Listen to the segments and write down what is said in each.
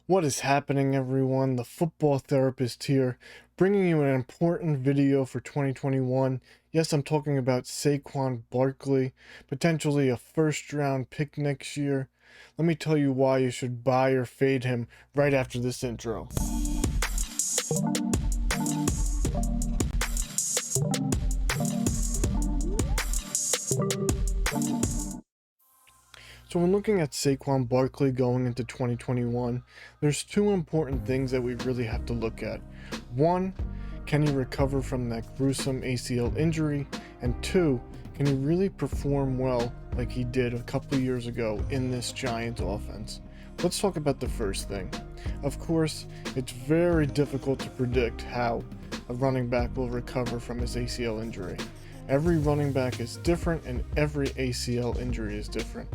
What is happening, everyone? The football therapist here, bringing you an important video for 2021. Yes, I'm talking about Saquon Barkley, potentially a first-round pick next year. Let me tell you why you should buy or fade him right after this intro. So when looking at Saquon Barkley going into 2021, there's two important things that we really have to look at. One, can he recover from that gruesome ACL injury? And two, can he really perform well like he did a couple years ago in this Giants offense? Let's talk about the first thing. Of course, it's very difficult to predict how a running back will recover from his ACL injury. Every running back is different and every ACL injury is different.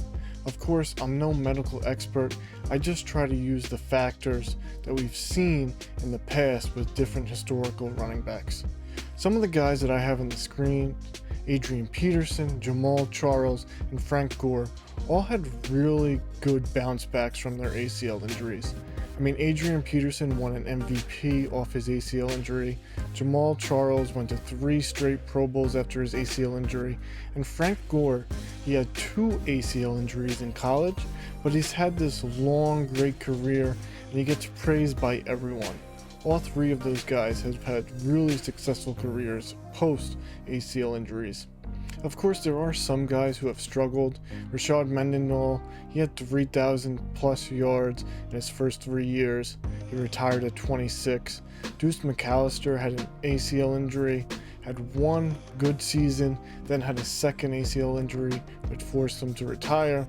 Of course, I'm no medical expert, I just try to use the factors that we've seen in the past with different historical running backs. Some of the guys that I have on the screen, Adrian Peterson, Jamal Charles, and Frank Gore, all had really good bounce backs from their ACL injuries. I mean, Adrian Peterson won an MVP off his ACL injury, Jamal Charles went to 3 straight Pro Bowls after his ACL injury, and Frank Gore, he had 2 ACL injuries in college, but he's had this long, great career, and he gets praised by everyone. All 3 of those guys have had really successful careers post ACL injuries. Of course, there are some guys who have struggled. Rashad Mendenhall, he had 3,000 plus yards in his first 3 years. He retired at 26. Deuce McAllister had an ACL injury, had 1 good season, then had a second ACL injury, which forced him to retire.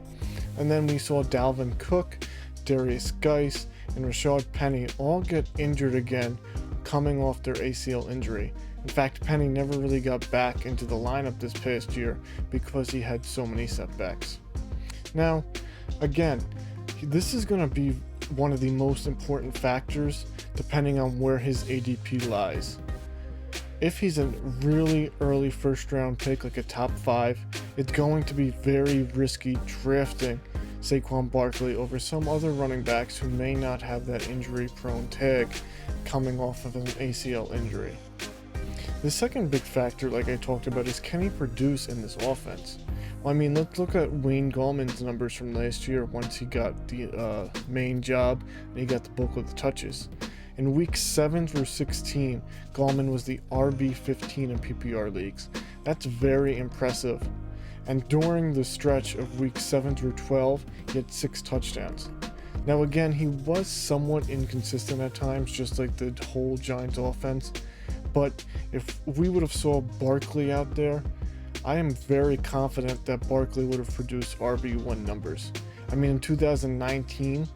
And then we saw Dalvin Cook, Darius Geis, and Rashad Penny all get injured again coming off their ACL injury. In fact, Penny never really got back into the lineup this past year because he had so many setbacks. Now, again, this is going to be one of the most important factors depending on where his ADP lies. If he's a really early first round pick, like a top 5, it's going to be very risky drafting Saquon Barkley over some other running backs who may not have that injury prone tag coming off of an ACL injury. The second big factor, like I talked about, is can he produce in this offense? Well, I mean, let's look at Wayne Gallman's numbers from last year once he got the main job and he got the bulk of the touches. In weeks 7 through 16, Gallman was the RB15 in PPR leagues. That's very impressive. And during the stretch of weeks 7 through 12, he had 6 touchdowns. Now again, he was somewhat inconsistent at times, just like the whole Giants offense. But if we would have saw Barkley out there, I am very confident that Barkley would have produced RB1 numbers. I mean, in 2019,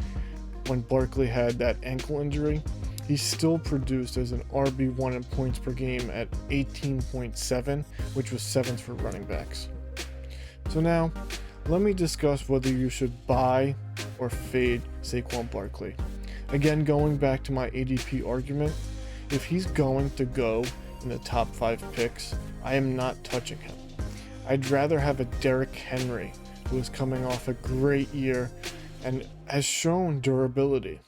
when Barkley had that ankle injury, he still produced as an RB1 in points per game at 18.7, which was 7th for running backs. So now, let me discuss whether you should buy or fade Saquon Barkley. Again, going back to my ADP argument, if he's going to go in the top 5 picks, I am not touching him. I'd rather have a Derrick Henry, who is coming off a great year and has shown durability.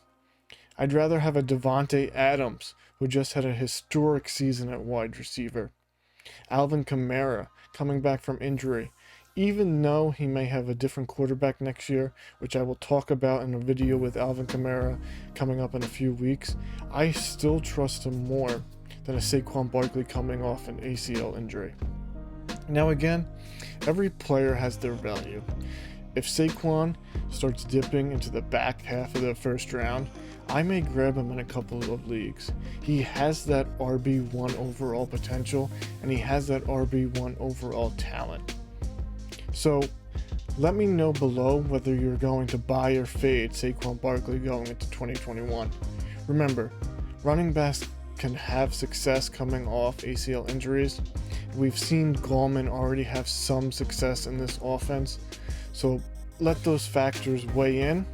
I'd rather have a Devontae Adams, who just had a historic season at wide receiver. Alvin Kamara, coming back from injury. Even though he may have a different quarterback next year, which I will talk about in a video with Alvin Kamara coming up in a few weeks, I still trust him more than a Saquon Barkley coming off an ACL injury. Now again, every player has their value. If Saquon starts dipping into the back half of the first round, I may grab him in a couple of leagues. He has that RB1 overall potential, and he has that RB1 overall talent. So, let me know below whether you're going to buy or fade Saquon Barkley going into 2021. Remember, running backs can have success coming off ACL injuries. We've seen Gallman already have some success in this offense, so let those factors weigh in.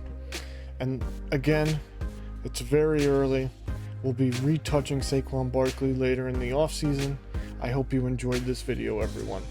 And again, it's very early. We'll be retouching Saquon Barkley later in the offseason. I hope you enjoyed this video, everyone.